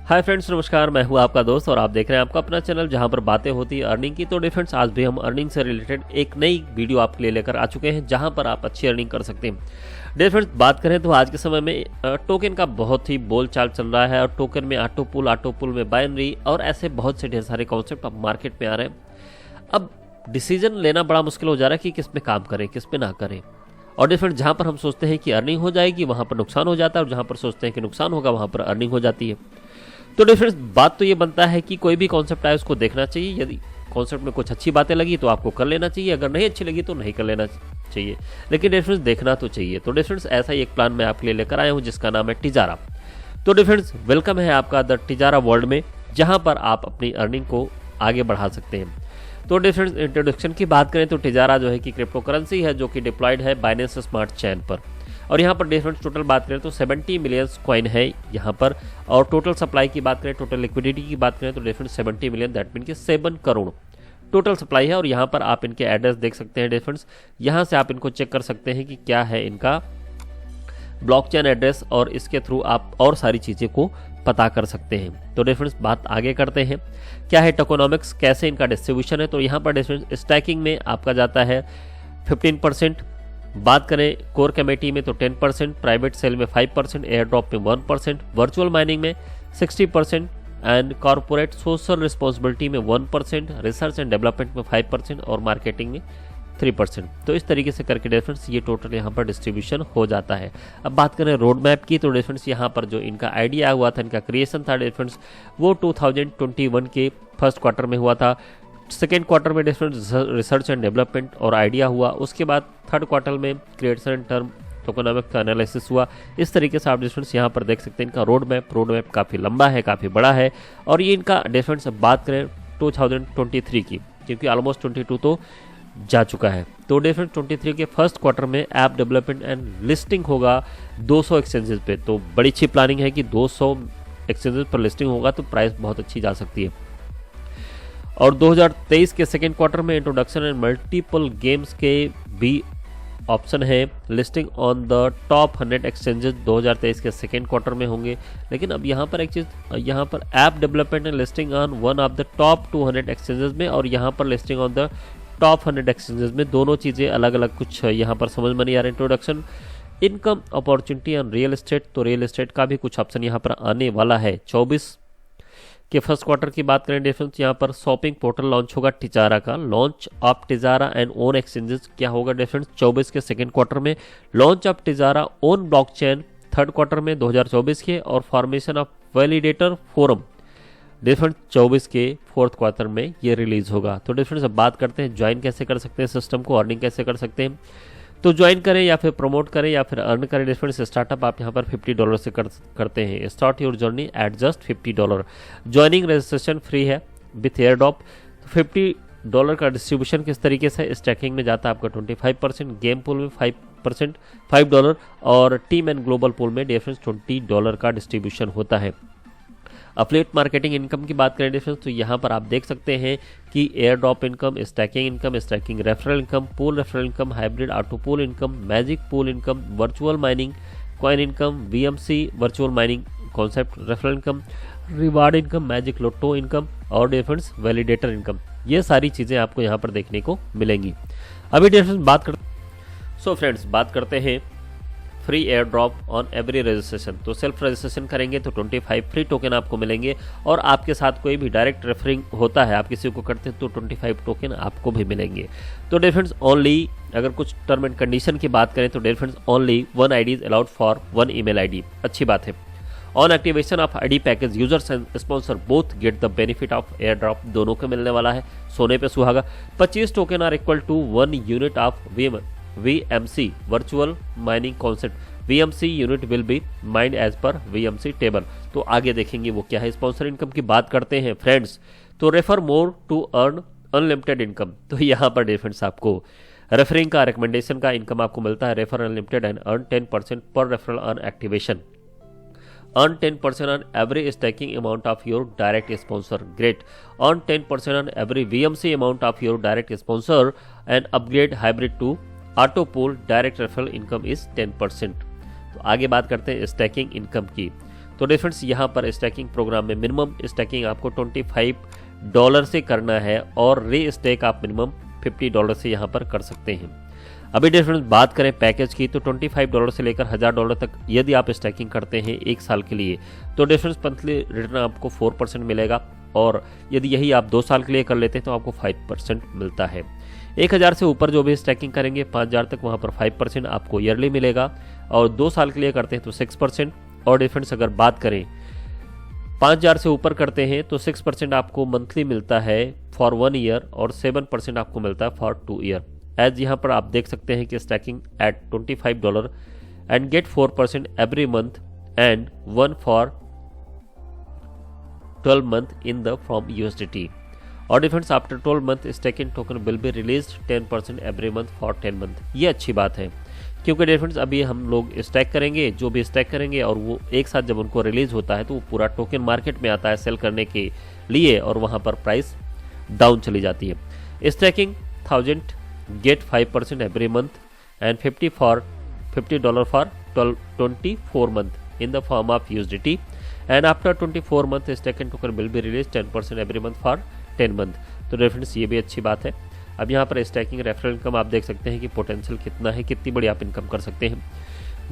Hi friends, नमस्कार। मैं हूं आपका दोस्त और आप देख रहे हैं आपका अपना चैनल जहां पर बातें होती है अर्निंग की। तो फ्रेंड्स, आज भी हम अर्निंग से रिलेटेड एक नई वीडियो आपके लिए लेकर आ चुके हैं जहां पर आप अच्छी अर्निंग कर सकते हैं। फ्रेंड्स, बात करें तो आज के समय में टोकन का बहुत ही बोलचाल चल रहा है और टोकन में ऑटो पुल में बाइनरी और ऐसे बहुत से ढेर सारे कॉन्सेप्ट अब मार्केट में आ रहे हैं। अब डिसीजन लेना बड़ा मुश्किल हो जा रहा है कि किस पे काम करें, किस पे ना करें। और डिफरेंट जहां पर हम सोचते हैं कि अर्निंग हो जाएगी वहां पर नुकसान हो जाता है और जहां पर सोचते हैं कि नुकसान होगा वहां पर अर्निंग हो जाती है। तो डिफरेंस बात तो ये बनता है कि कोई भी कॉन्सेप्ट आए उसको देखना चाहिए। यदि कॉन्सेप्ट में कुछ अच्छी बातें लगी तो आपको कर लेना चाहिए, अगर नहीं अच्छी लगी तो नहीं कर लेना चाहिए, लेकिन डिफरेंस देखना तो चाहिए। तो डिफरेंस ऐसा ही एक प्लान मैं आपके लिए लेकर आया हूँ जिसका नाम है टिजारा। तो डिफरेंस वेलकम है आपका द टिजारा वर्ल्ड में, जहां पर आप अपनी अर्निंग को आगे बढ़ा सकते हैं। तो डिफरेंस इंट्रोडक्शन की बात करें तो टिजारा जो है कि क्रिप्टो करेंसी है जो कि डिप्लॉयड है बाइनेंस स्मार्ट चेन पर। और यहाँ पर डिफरेंस टोटल बात करें तो 70 मिलियन कॉइन है यहाँ पर। और टोटल सप्लाई की बात करें, टोटल लिक्विडिटी की बात करें तो डिफरेंस 70 मिलियन, दैट मीन कि 7 करोड़ टोटल सप्लाई है। और यहाँ पर आप इनके एड्रेस देख सकते हैं डिफरेंस, यहाँ से आप इनको चेक कर सकते हैं कि क्या है इनका ब्लॉकचेन एड्रेस और इसके थ्रू आप और सारी चीज़ें को पता कर सकते हैं। तो डिफरेंस बात आगे करते हैं, क्या है टोकोनॉमिक्स, कैसे इनका डिस्ट्रीब्यूशन है। तो यहाँ पर डिफरेंस स्टैकिंग में आपका जाता है 15%, बात करें कोर कमेटी में तो 10%, प्राइवेट सेल में 5%, एयर ड्रॉप में 1%, वर्चुअल माइनिंग में 60% एंड कॉर्पोरेट सोशल रिस्पॉन्सिबिलिटी में 1%, रिसर्च एंड डेवलपमेंट में 5% और मार्केटिंग में 3%। तो इस तरीके से करके डिफरेंस ये टोटल यहाँ पर डिस्ट्रीब्यूशन हो जाता है। अब बात करें रोड मैप की तो डिफरेंस यहाँ पर जो इनका आइडिया हुआ था, इनका क्रिएशन था डिफरेंस, वो 2021 के फर्स्ट क्वार्टर में हुआ था। सेकेंड क्वार्टर में डिफरेंस रिसर्च एंड डेवलपमेंट और आइडिया हुआ। उसके बाद थर्ड क्वार्टर में क्रिएशन एंड टर्म टोकोनॉमिक्स का एनालिसिस हुआ। इस तरीके से आप डिफरेंस यहाँ पर देख सकते हैं। इनका रोड मैप काफ़ी लंबा है, काफ़ी बड़ा है। और ये इनका डिफरेंस बात करें 2023 की, क्योंकि ऑलमोस्ट 22 तो जा चुका है। तो डिफरेंस 23 के फर्स्ट क्वार्टर में ऐप डेवलपमेंट एंड लिस्टिंग होगा 200 एक्सचेंजेस पे। तो बड़ी अच्छी प्लानिंग है कि 200 एक्सचेंजेस पर लिस्टिंग होगा तो प्राइस बहुत अच्छी जा सकती है। और 2023 के सेकेंड क्वार्टर में इंट्रोडक्शन एंड मल्टीपल गेम्स के भी ऑप्शन है। Listing on the top 100 exchanges 2023 के सेकेंड क्वार्टर में होंगे। लेकिन अब यहाँ पर एक चीज़, यहाँ पर app development and listing on one of the top 200 exchanges में और यहाँ पर listing on the top 100 exchanges में, दोनों चीज़ें अलग अलग कुछ यहाँ पर समझ में नहीं आ रहा। Introduction income opportunity on real estate, तो रियल एस्टेट का भी कुछ ऑप्शन यहाँ पर आने वाला है। 24 के फर्स्ट क्वार्टर की बात करें डिफरेंस, यहाँ पर शॉपिंग पोर्टल लॉन्च होगा टिजारा का। Launch of Tijara and own exchanges क्या होगा डिफरेंस 24 के सेकेंड क्वार्टर में। Launch of Tijara own blockchain third quarter में 2024 के। और formation of validator forum difference 24 के फोर्थ क्वार्टर में ये रिलीज होगा। तो डिफरेंस अब बात करते हैं ज्वाइन कैसे कर सकते हैं सिस्टम को, अर्निंग कैसे कर सकते हैं। तो ज्वाइन करें या फिर प्रमोट करें या फिर अर्न करें डिफरेंस, स्टार्टअप आप यहाँ पर $50 से करते हैं। Start your journey at just $50। Joining registration free है विथ एयर ड्रॉप। तो $50 का डिस्ट्रीब्यूशन किस तरीके से, स्टैकिंग में जाता है आपका 25%, गेम पूल में 5% $5 और टीम एंड ग्लोबल पूल में डिफरेंस $20 का डिस्ट्रीब्यूशन होता है। अफिलिएट मार्केटिंग इनकम की बात करें डिफरेंस, तो यहाँ पर आप देख सकते हैं कि airdrop income, staking referral income, pool referral income, hybrid auto pool income, magic pool income, virtual mining coin income, VMC virtual mining concept referral income, reward income, magic lotto income और difference validator income, ये सारी चीज़ें आपको यहाँ पर देखने को मिलेंगी। अभी डिफरेंस बात करते हैं free air drop on every registration. तो सेल्फ रजिस्ट्रेशन करेंगे तो 25 फ्री टोकन आपको मिलेंगे और आपके साथ कोई भी डायरेक्ट रेफरिंग होता है, आप किसी को करते हैं तो 25 टोकन आपको भी मिलेंगे। तो डिफरेंस ओनली, अगर कुछ टर्म एंड कंडीशन की बात करें तो difference only 1 ID is allowed for 1 email ID। अच्छी बात है। On activation of ID package users and sponsor both get the benefit of air drop, दोनों को मिलने वाला है, सोने पे सुहागा। 25 token are equal to 1 unit of VMC virtual mining concept. VMC unit will be mined as पर VMC table. तो आगे देखेंगे वो क्या है। स्पॉन्सर इनकम की बात करते हैं फ्रेंड्स, तो refer more to earn unlimited income. तो यहाँ पर डिफरेंस आपको रेफरिंग का, रिकमेंडेशन का इनकम आपको मिलता है। रेफर अनलिमिटेड एंड अर्न 10% पर referral on activation. Earn 10% on every stacking amount of your direct sponsor. Great. Earn 10% on every VMC amount of your direct sponsor and upgrade hybrid to auto pool. Direct referral income is 10%. तो आगे बात करते हैं stacking income की। तो difference यहाँ पर stacking programme में मिनिमम स्टैकिंग आपको $25 से करना है और री स्टेक आप मिनिमम $50 से यहाँ पर कर सकते हैं। अभी डिफरेंस बात करें पैकेज की तो $25 से लेकर $1000 तक यदि आप स्टैकिंग करते हैं 1 साल के लिए तो डिफरेंस मंथली रिटर्न आपको 4% मिलेगा, और यदि यही आप 2 साल के लिए कर लेते हैं तो आपको 5% मिलता है। 1000 से ऊपर जो भी स्टैकिंग करेंगे 5000 तक वहाँ पर 5% आपको ईयरली मिलेगा, और 2 साल के लिए करते हैं तो 6%। और डिफरेंस अगर बात करें 5000 से ऊपर करते हैं तो 6% आपको मंथली मिलता है फॉर 1 ईयर और 7% आपको मिलता है फॉर 2 ईयर। एज यहाँ पर आप देख सकते हैं कि staking at $25 and get 4% every month and 1 for 12 month in the from USDT. और difference after 12 month staking token will be release 10% every month for 10 month। ये अच्छी बात है क्योंकि डिफरेंस अभी हम लोग स्टैक करेंगे, जो भी स्टैक करेंगे और वो एक साथ जब उनको रिलीज होता है तो वो पूरा टोकन मार्केट में आता है सेल करने के लिए और वहाँ पर प्राइस डाउन चली जाती है। Staking 1000 get 5% every month and $50 for 24 month in the form of USDT. And after 24 month staking token will be released 10% every month for 10 month। तो रेफरेंस ये भी अच्छी बात है। अब यहाँ पर स्टैकिंग रेफरल इनकम आप देख सकते हैं कि पोटेंशियल कितना है, कितनी बड़ी आप इनकम कर सकते हैं।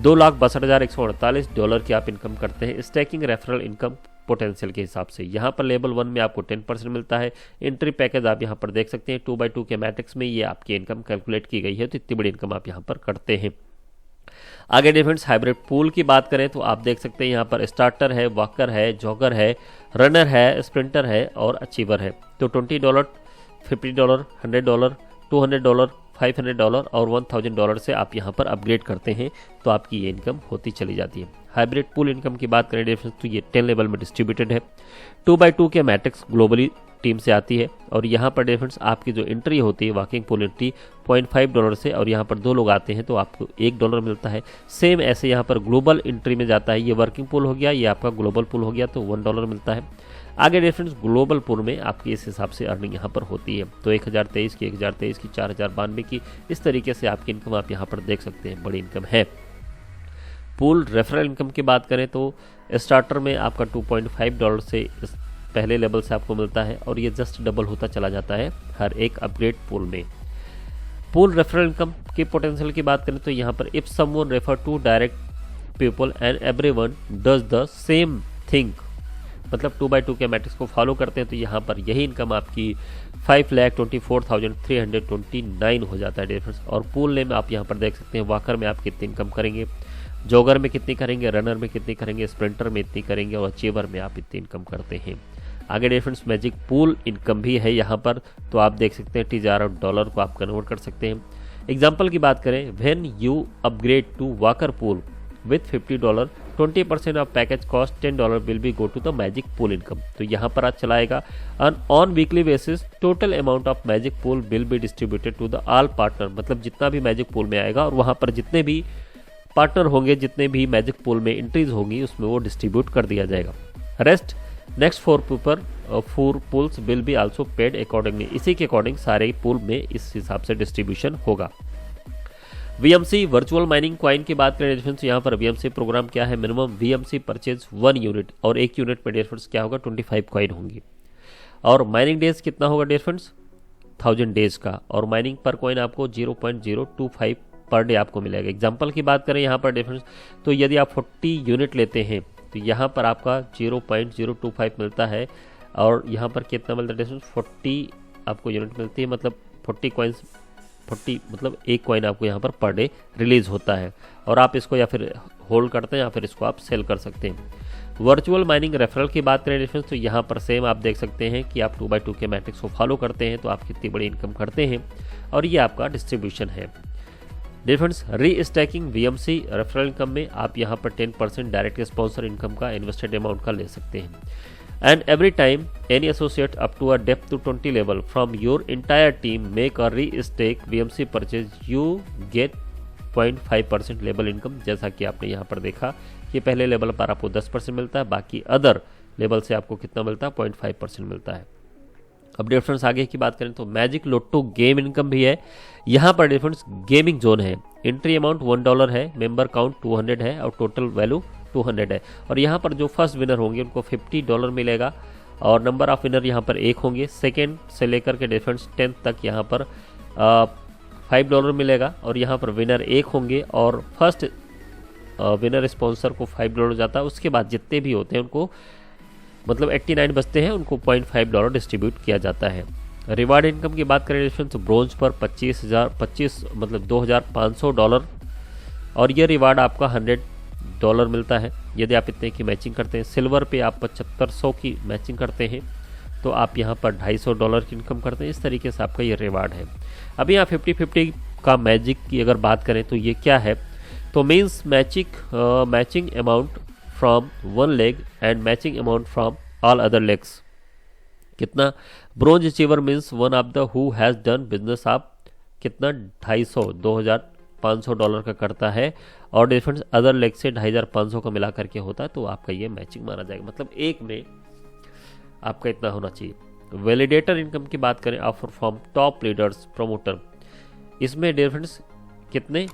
$2,62,148 की आप इनकम करते हैं स्टैकिंग रेफरल इनकम पोटेंशियल के हिसाब से। यहाँ पर लेवल 1 में आपको 10% मिलता है। एंट्री पैकेज आप यहाँ पर देख सकते हैं 2x2 के मैट्रिक्स में ये आपकी इनकम कैलकुलेट की गई है, तो इतनी बड़ी इनकम आप यहाँ पर करते हैं। आगे डिफरेंस हाइब्रिड पूल की बात करें तो आप देख सकते हैं यहाँ पर स्टार्टर है, वॉकर है, जॉगर है, रनर है, स्प्रिंटर है और अचीवर है। तो $20, $50, $100, $200, $500 और $1000 से आप यहाँ पर अपग्रेड करते हैं तो आपकी ये इनकम होती चली जाती है। हाइब्रिड पूल इनकम की बात करें डिफरेंस तो ये 10 लेवल में डिस्ट्रीब्यूटेड है। 2x2 के मैट्रिक्स ग्लोबली टीम से आती है और यहाँ पर डिफरेंस आपकी जो एंट्री होती है वर्किंग पूल एंट्री $0.5 से, और यहाँ पर 2 लोग आते हैं तो आपको $1 मिलता है। सेम ऐसे यहाँ पर ग्लोबल एंट्री में जाता है, ये वर्किंग पूल हो गया, ये आपका ग्लोबल पूल हो गया तो $1 मिलता है। आगे डिफरेंस ग्लोबल पूल में आपकी इस हिसाब से अर्निंग यहाँ पर होती है, तो 1023 की, 1023 की, 4092 की, इस तरीके से आपकी इनकम आप यहाँ पर देख सकते हैं, बड़ी इनकम है। पूल रेफरल इनकम की बात करें तो स्टार्टर में आपका $2.5 से पहले लेवल से आपको मिलता है और ये जस्ट डबल होता चला जाता है हर एक अपग्रेड पूल में। पूल रेफरल इनकम के पोटेंशियल की बात करें तो यहाँ पर if someone refer two direct people and everyone does the same thing, मतलब 2x2 के मैट्रिक्स को फॉलो करते हैं तो यहाँ पर यही इनकम आपकी 5,24,329 हो जाता है डिफरेंस। और पूल नेम आप यहाँ पर देख सकते हैं, वॉकर में आप कितनी इनकम करेंगे, जॉगर में कितनी करेंगे, रनर में कितनी करेंगे, स्प्रिंटर में इतनी करेंगे और अचीवर में आप इतनी इनकम करते हैं। आगे डिफरेंस मैजिक पूल इनकम भी है यहाँ पर, तो आप देख सकते हैं TGR और डॉलर को आप कन्वर्ट कर सकते हैं। एग्जाम्पल की बात करें, when you upgrade to walker pool with $50, 20% of package cost $10 will be go to the magic pool income. तो यहाँ पर आज चलाएगा on weekly basis total amount of magic pool will be distributed to the all partner, मतलब जितना भी magic pool में आएगा और वहाँ पर जितने भी पार्टनर होंगे, जितने भी मैजिक पूल में एंट्रीज होंगी उसमें वो डिस्ट्रीब्यूट कर दिया जाएगा। Rest next 4 pools will be also paid accordingly, इसी के अकॉर्डिंग सारे पूल में इस हिसाब से डिस्ट्रीब्यूशन होगा। VMC वर्चुअल माइनिंग कॉइन की बात करें डिफरेंस, यहाँ पर VMC प्रोग्राम क्या है, मिनिमम VMC परचेज 1 यूनिट और 1 यूनिट में डिफरेंस क्या होगा 25 कॉइन होंगी। और माइनिंग डेज कितना होगा डिफरेंस 1000 डेज का, और माइनिंग पर कॉइन आपको 0.025 पर डे आपको मिलेगा। एग्जाम्पल की बात करें यहाँ पर डिफरेंस, तो यदि आप 40 यूनिट लेते हैं तो यहाँ पर आपका 0.025 मिलता है, और यहाँ पर कितना मिलता है डिफरेंस 40 आपको यूनिट मिलती है, मतलब 40 कॉइन्स 40 मतलब 1 कॉइन आपको यहाँ पर डे रिलीज होता है, और आप इसको या फिर होल्ड करते हैं या फिर इसको आप सेल कर सकते हैं। वर्चुअल माइनिंग रेफरल की बात करें डिफरेंस, तो यहाँ पर सेम आप देख सकते हैं कि आप 2x2 के मैट्रिक्स को फॉलो करते हैं तो आप कितनी बड़ी इनकम करते हैं, और ये आपका डिस्ट्रीब्यूशन है। डिफरेंस री स्टैकिंग VMC रेफरल इनकम में आप यहाँ पर 10% डायरेक्ट स्पॉन्सर इनकम का इन्वेस्टेड अमाउंट का ले सकते हैं। And every time any associate up to a depth to 20 level from your entire team make a restake VMC purchase you get 0.5% level income. जैसा कि आपने यहाँ पर देखा कि पहले लेवल पर आपको 10% मिलता है, बाकी अदर लेवल से आपको कितना मिलता है 0.5% मिलता है। अब डिफरेंस आगे की बात करें तो मैजिक लोटो गेम इनकम भी है। यहाँ पर डिफरेंस गेमिंग जोन है, एंट्री अमाउंट $1 है, मेंबर काउंट 200 है और टोटल वैल्यू 200 है। और यहाँ पर जो फर्स्ट विनर होंगे उनको $50 मिलेगा और नंबर ऑफ विनर यहाँ पर 1 होंगे। सेकेंड से लेकर के डिफरेंस 10 तक यहाँ पर $5 मिलेगा और यहाँ पर विनर 1 होंगे और फर्स्ट विनर स्पॉन्सर को $5 जाता है। उसके बाद जितने भी होते हैं उनको मतलब 89 बचते हैं, उनको $0.5 डिस्ट्रीब्यूट किया जाता है। रिवार्ड इनकम की बात करें तो ब्रोंज पर 25 मतलब $2,500 और ये रिवार्ड आपका $100 मिलता है यदि आप इतने की मैचिंग करते हैं। सिल्वर पे आप 7500 की मैचिंग करते हैं तो आप यहाँ पर $250 की इनकम करते हैं। इस तरीके से आपका ये रिवार्ड है। अब यहाँ 50-50 का मैजिक की अगर बात करें तो ये क्या है, तो means matching amount from one leg and matching amount from all other legs. कितना bronze achiever means one of the who has done business आप कितना $2,500 का करता है और डिफरेंस अदर लेग से 2,500 का मिला करके होता है तो आपका ये मैचिंग माना जाएगा। मतलब एक में आपका इतना होना चाहिए। वैलिडेटर इनकम की बात करें offer from top leaders promoter, इसमें डिफरेंस कितने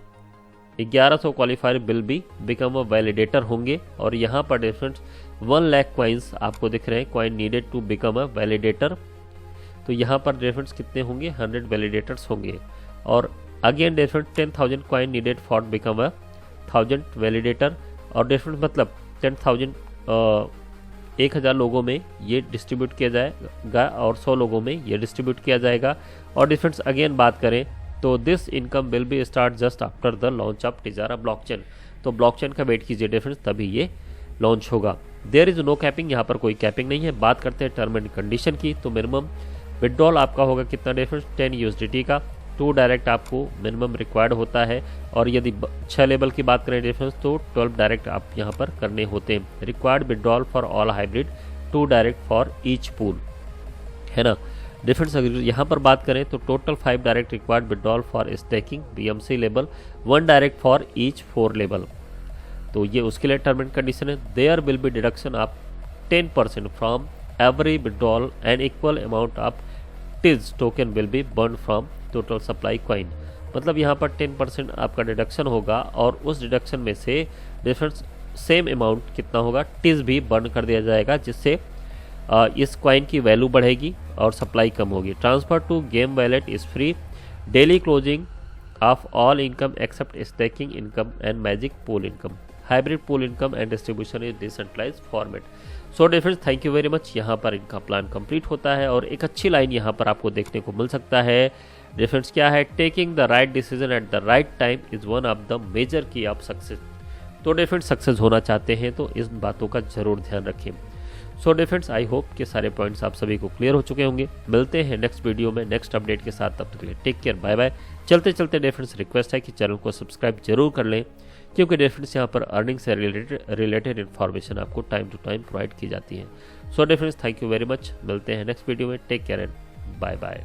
1100 क्वालिफायर बिल भी बिकम अ वैलिडेटर होंगे और यहाँ पर डिफरेंस 1 लाख कॉइन्स आपको दिख रहे हैं, coin needed to become a validator. तो यहाँ पर डिफरेंस कितने होंगे 100 वैलिडेटर्स होंगे और again difference 10,000 coin needed for become a 1000 validator और डिफरेंस मतलब 10,000 लोगों में ये डिस्ट्रीब्यूट किया जाएगा और 100 लोगों में ये डिस्ट्रीब्यूट किया जाएगा। और डिफरेंस अगेन बात करें तो this income will be start just after the launch of Tijara blockchain. तो ब्लॉकचेन का वेट कीजिए डिफरेंस, तभी ये लॉन्च होगा। देयर इज नो कैपिंग, यहाँ पर कोई कैपिंग नहीं है। बात करते हैं टर्म एंड कंडीशन की, तो मिनिमम विड्रॉल आपका होगा कितना डिफरेंस 10 USDT का। 2 डायरेक्ट आपको मिनिमम रिक्वायर्ड होता है और यदि 6 लेवल की बात करें डिफरेंस तो 12 डायरेक्ट आप यहाँ पर करने होते हैं। Required withdrawal for all hybrid 2 direct for each pool, है ना। डिफरेंस अगर यहाँ पर बात करें तो total 5 direct required withdrawal for staking BMC level, 1 direct for each 4 level. तो ये उसके लिए टर्म एंड कंडीशन है। There will be deduction of 10% from every withdrawal and equal amount of Tij token will be burn from total supply coin. मतलब यहाँ पर 10% आपका deduction होगा और उस डिडक्शन में से डिफरेंस सेम अमाउंट कितना होगा टिज भी बर्न कर दिया जाएगा, जिससे इस कॉइन की वैल्यू बढ़ेगी और सप्लाई कम होगी। Transfer to game wallet is free. Daily closing of all income except staking income and magic pool income. Hybrid pool income and distribution is decentralized format. So difference thank you very much. यहाँ पर इनका plan complete होता है और एक अच्छी line यहाँ पर आपको देखने को मिल सकता है। डिफरेंस क्या है, taking the right decision at the right time is one of the major key of success. तो डिफरेंस सक्सेस होना चाहते हैं तो इन बातों का जरूर ध्यान रखें। सो डिफरेंस आई होप कि सारे पॉइंट्स आप सभी को क्लियर हो चुके होंगे। मिलते हैं नेक्स्ट वीडियो में नेक्स्ट अपडेट के साथ, तब तक के लिए टेक केयर, बाय बाय। चलते चलते डिफरेंस रिक्वेस्ट है कि चैनल को सब्सक्राइब जरूर कर लें, क्योंकि डिफरेंस यहाँ पर अर्निंग से रिलेटेड इन्फॉर्मेशन आपको टाइम टू टाइम प्रोवाइड की जाती है। So difference thank you very much. मिलते हैं नेक्स्ट वीडियो में, take care and bye bye.